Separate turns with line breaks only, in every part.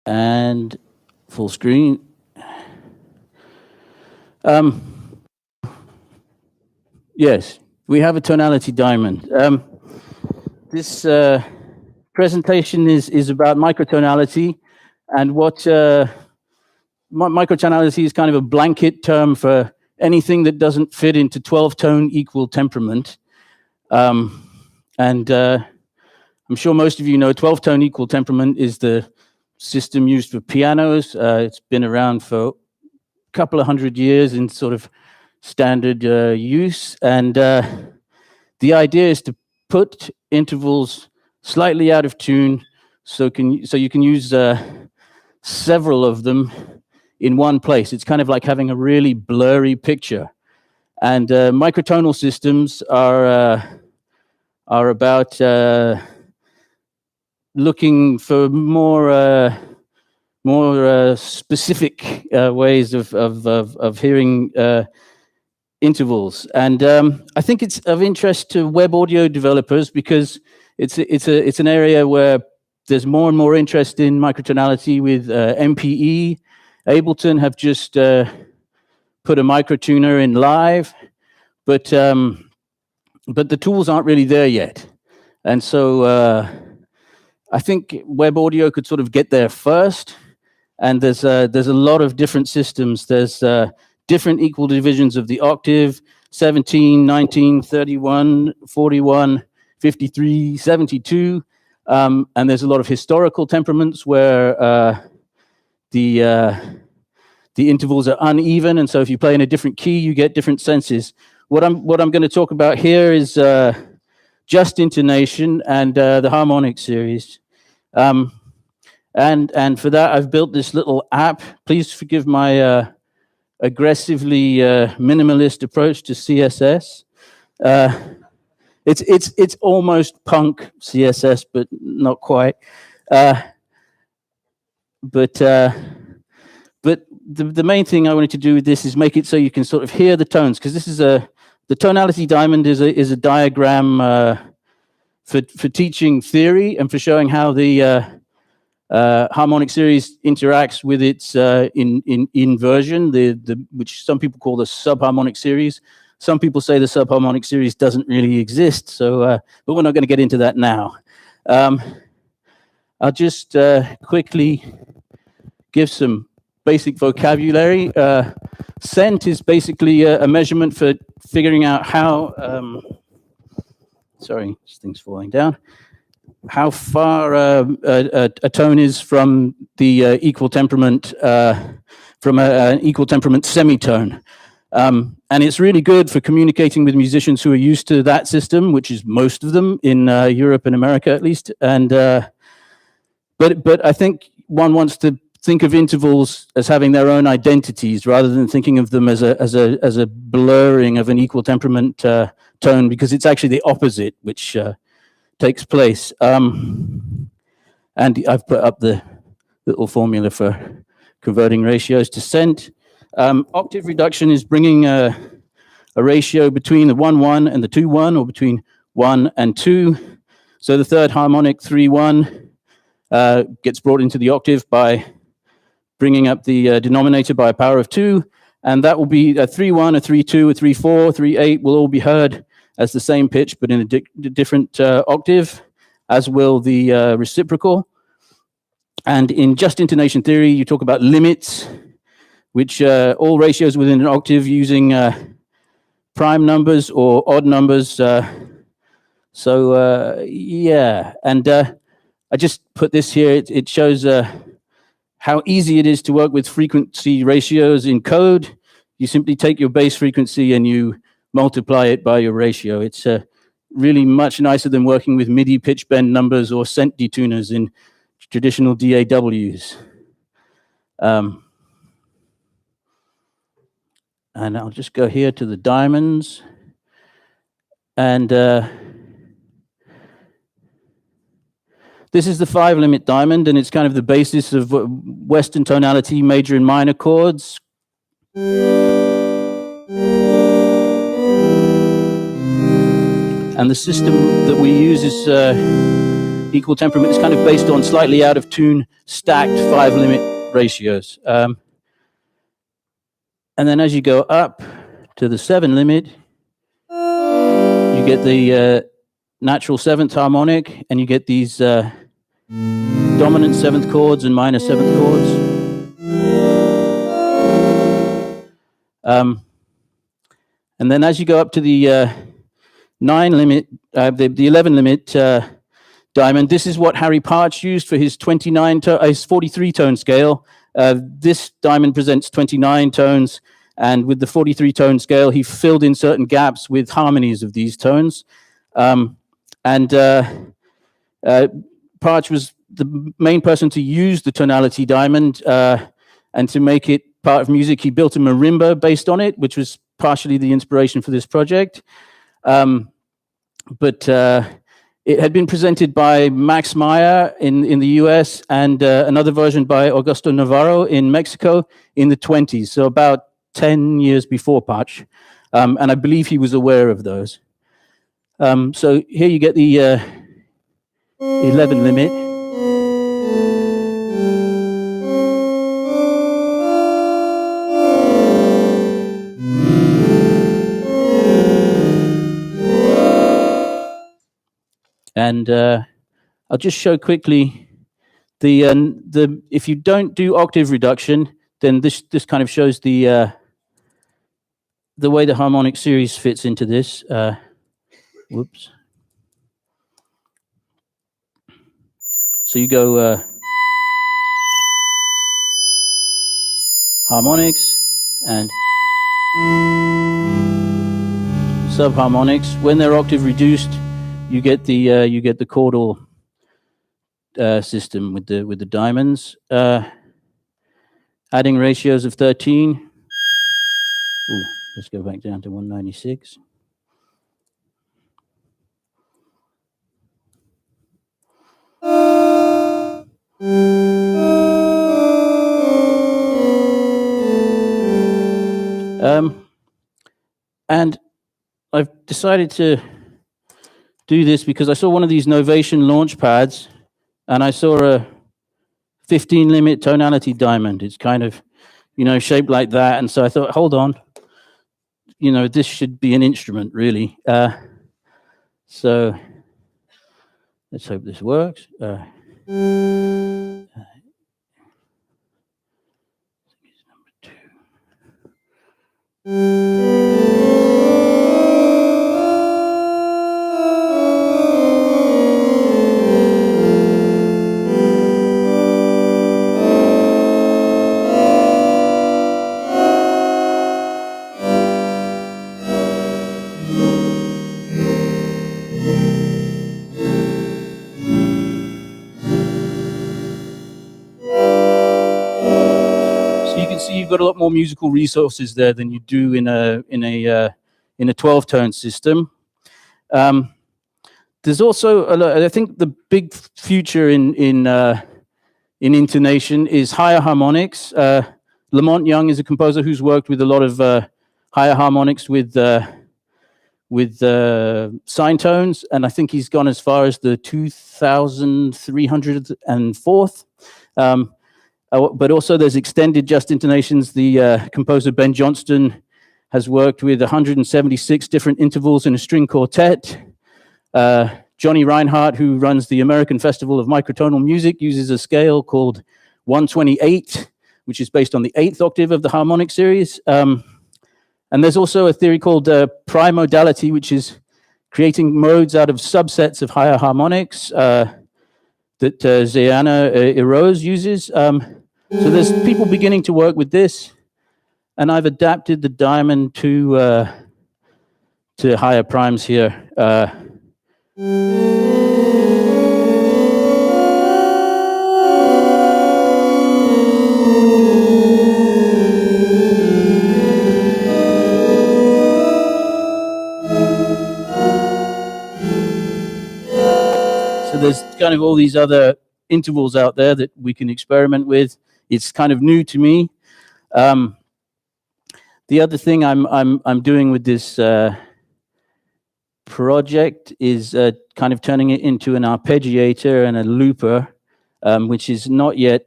And full screen. Yes, we have a tonality diamond. This presentation is about microtonality, and what microtonality is kind of a blanket term for anything that doesn't fit into 12-tone equal temperament. And I'm sure most of you know 12-tone equal temperament is the system used for pianos. It's been around for a couple of hundred years in sort of standard use. And the idea is to put intervals slightly out of tune so you can use several of them in one place. It's kind of like having a really blurry picture. And microtonal systems are about looking for more specific ways of hearing intervals. And I think it's of interest to web audio developers because it's an area where there's more and more interest in microtonality with MPE. Ableton have just put a microtuner in live, but the tools aren't really there yet. And so I think web audio could sort of get there first. And there's a lot of different systems. There's different equal divisions of the octave: 17, 19, 31, 41, 53, 72. And there's a lot of historical temperaments where the intervals are uneven, and so if you play in a different key, you get different senses. What I'm going to talk about here is Just Intonation and the harmonic series. And for that, I've built this little app. Please forgive my aggressively minimalist approach to CSS. It's almost punk CSS, but not quite. But the main thing I wanted to do with this is make it so you can sort of hear the tones, because this is the Tonality Diamond is a diagram for teaching theory and for showing how the harmonic series interacts with its inversion, which some people call the subharmonic series. Some people say the subharmonic series doesn't really exist. So, but we're not going to get into that now. I'll just quickly give some basic vocabulary. Cent is basically a measurement for figuring out how. Sorry, this thing's falling down. How far a tone is from the equal temperament, from an equal temperament semitone. And it's really good for communicating with musicians who are used to that system, which is most of them in Europe and America at least. And but I think one wants to think of intervals as having their own identities rather than thinking of them as a blurring of an equal temperament tone, because it's actually the opposite which takes place. And I've put up the little formula for converting ratios to cent. Octave reduction is bringing a ratio between the 1-1 and the 2-1, or between 1 and 2. So the third harmonic 3-1 gets brought into the octave by bringing up the denominator by a power of 2, and that will be a 3-1, a 3-2, a 3-4, 3-8 will all be heard as the same pitch, but in a different octave, as will the reciprocal. And in Just Intonation theory, you talk about limits, which all ratios within an octave using prime numbers or odd numbers. Yeah, and I just put this here. It shows how easy it is to work with frequency ratios in code. You simply take your base frequency and you multiply it by your ratio. It's really much nicer than working with MIDI pitch bend numbers or cent detuners in traditional DAWs. And I'll just go here to the diamonds. And this is the 5-limit diamond, and it's kind of the basis of Western tonality, major and minor chords. And the system that we use is equal temperament is kind of based on slightly out of tune stacked 5-limit ratios. And then as you go up to the 7-limit, you get the natural 7th harmonic, and you get these dominant 7th chords and minor 7th chords. And then as you go up to the 9-limit, the 11-limit diamond, this is what Harry Partch used for his 43-tone scale. This diamond presents 29 tones, and with the 43-tone scale, he filled in certain gaps with harmonies of these tones. Partch was the main person to use the Tonality Diamond, and to make it part of music, he built a marimba based on it, which was partially the inspiration for this project. But it had been presented by Max Meyer in the US, and another version by Augusto Navarro in Mexico in the 20s, so about 10 years before Partch. And I believe he was aware of those. So here you get the 11-limit. And I'll just show quickly the if you don't do octave reduction, then this kind of shows the way the harmonic series fits into this. Whoops. So you go harmonics and subharmonics. When they're octave reduced, you get the chordal system with the diamonds. Adding ratios of 13. Ooh, let's go back down to 196. And I've decided to do this because I saw one of these Novation launch pads, and I saw a 15-limit Tonality Diamond. It's kind of, shaped like that, and so I thought, hold on, this should be an instrument, really. So let's hope this works. You've got a lot more musical resources there than you do in a 12-tone system. There's also I think the big future in intonation is higher harmonics. Lamont Young is a composer who's worked with a lot of higher harmonics with sine tones, and I think he's gone as far as the 2304th. But also there's extended just intonations. The composer Ben Johnston has worked with 176 different intervals in a string quartet. Johnny Reinhardt, who runs the American Festival of Microtonal Music, uses a scale called 128, which is based on the 8th octave of the harmonic series. And there's also a theory called primodality, which is creating modes out of subsets of higher harmonics that Zeana Eroz uses. So there's people beginning to work with this, and I've adapted the diamond to higher primes here. So there's kind of all these other intervals out there that we can experiment with. It's kind of new to me. The other thing I'm doing with this project is kind of turning it into an arpeggiator and a looper, which is not yet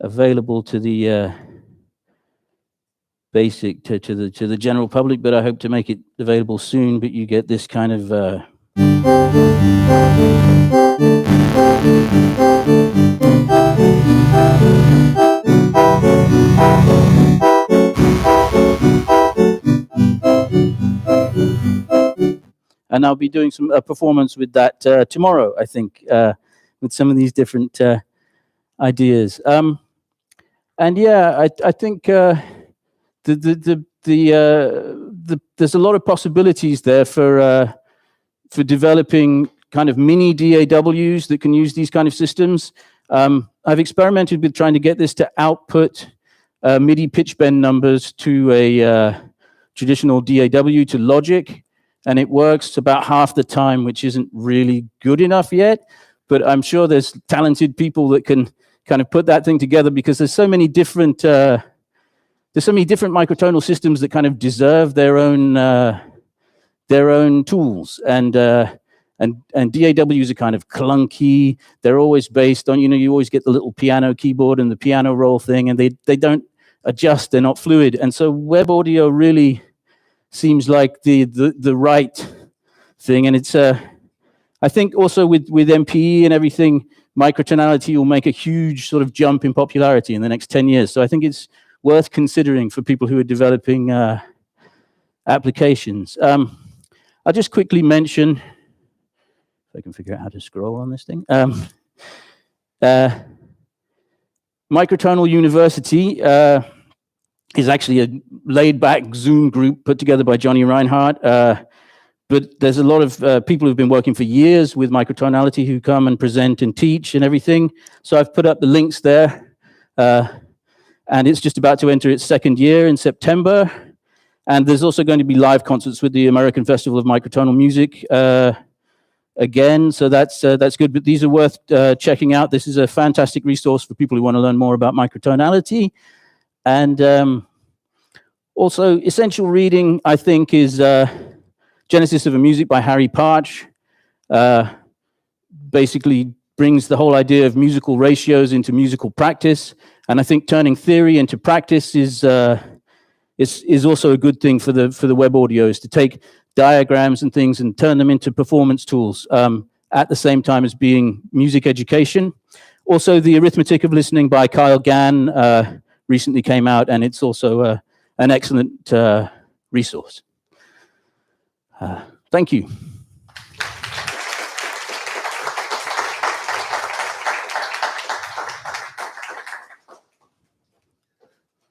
available to the basic to the general public, but I hope to make it available soon. But you get this kind of and I'll be doing some performance with that tomorrow, I think, with some of these different ideas. And yeah, I think there's a lot of possibilities there for developing kind of mini DAWs that can use these kind of systems. I've experimented with trying to get this to output MIDI pitch bend numbers to a traditional DAW to Logic, and it works about half the time, which isn't really good enough yet. But I'm sure there's talented people that can kind of put that thing together, because there's so many different microtonal systems that kind of deserve their own tools, and DAWs are kind of clunky. They're always based on, you always get the little piano keyboard and the piano roll thing, and they don't adjust. They're not fluid. And so web audio really seems like the right thing. And it's I think also with MPE and everything, microtonality will make a huge sort of jump in popularity in the next 10 years. So I think it's worth considering for people who are developing applications. I'll just quickly mention, if I can figure out how to scroll on this thing. Microtonal University is actually a laid-back Zoom group put together by Johnny Reinhardt. But there's a lot of people who've been working for years with microtonality who come and present and teach and everything. So I've put up the links there. And it's just about to enter its second year in September. And there's also going to be live concerts with the American Festival of Microtonal Music again. So that's good. But these are worth checking out. This is a fantastic resource for people who want to learn more about microtonality. And also, essential reading, I think, is Genesis of a Music by Harry Parch. Basically brings the whole idea of musical ratios into musical practice. And I think turning theory into practice is also a good thing for the web audios, to take diagrams and things and turn them into performance tools at the same time as being music education. Also, The Arithmetic of Listening by Kyle Gann recently came out, and it's also an excellent resource. Thank you.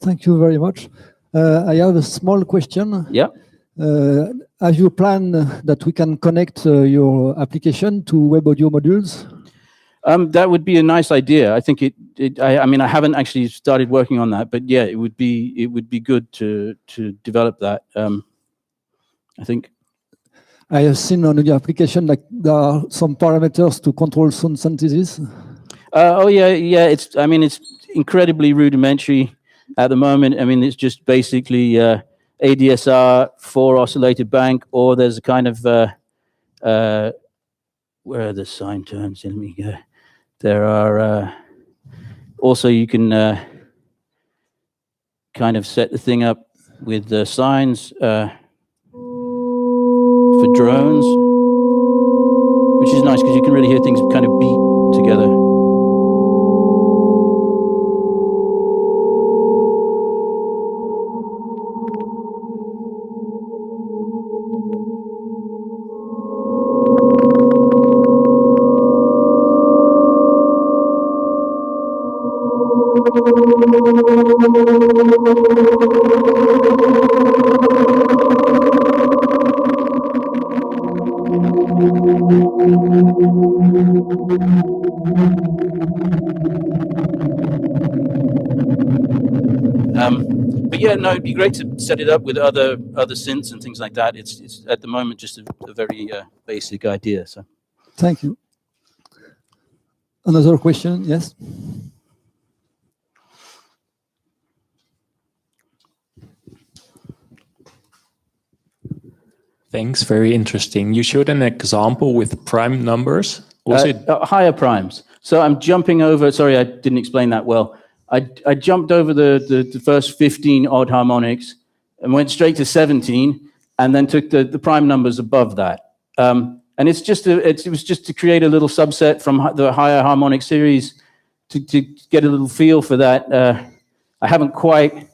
Thank you very much. I have a small question.
Yeah.
Have you planned that we can connect your application to web audio modules?
That would be a nice idea. I think I mean, I haven't actually started working on that, but yeah, it would be good to develop that. I think.
I have seen on your application like there are some parameters to control sound synthesis.
Oh yeah. It's incredibly rudimentary at the moment. I mean, it's just basically ADSR for oscillated bank, or there's a kind of where are the sine terms? Let me go. There are also, you can kind of set the thing up with the sines for drones, which is nice because you can really hear things kind of beat together. But yeah, no, it'd be great to set it up with other synths and things like that. It's at the moment just a very basic idea. So,
thank you. Another question? Yes.
Thanks, very interesting. You showed an example with prime numbers. Was it?
Higher primes. So I'm jumping over, sorry, I didn't explain that well. I jumped over the first 15 odd harmonics and went straight to 17 and then took the prime numbers above that. And it's just it was just to create a little subset from the higher harmonic series to get a little feel for that. I haven't quite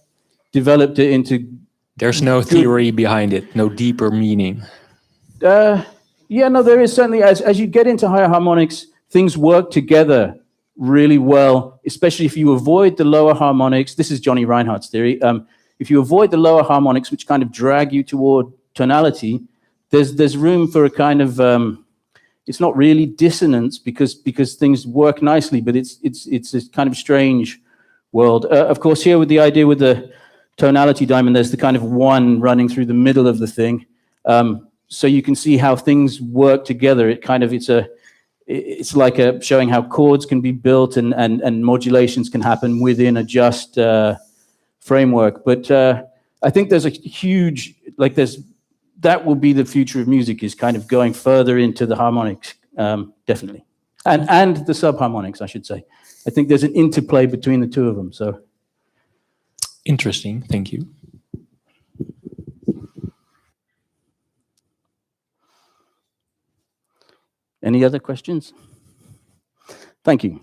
developed it into...
There's no theory behind it, no deeper meaning.
Yeah, no, there is certainly, as you get into higher harmonics, things work together really well, especially if you avoid the lower harmonics. This is Johnny Reinhardt's theory. If you avoid the lower harmonics, which kind of drag you toward tonality, there's room for a kind of, it's not really dissonance because things work nicely, but it's this kind of strange world. Of course, here with the idea with the tonality diamond, there's the kind of one running through the middle of the thing. So you can see how things work together. It kind of, it's like showing how chords can be built and modulations can happen within a just framework. But I think there's a huge, like that will be the future of music, is kind of going further into the harmonics, definitely. And the subharmonics, I should say. I think there's an interplay between the two of them, so.
Interesting, thank you.
Any other questions? Thank you.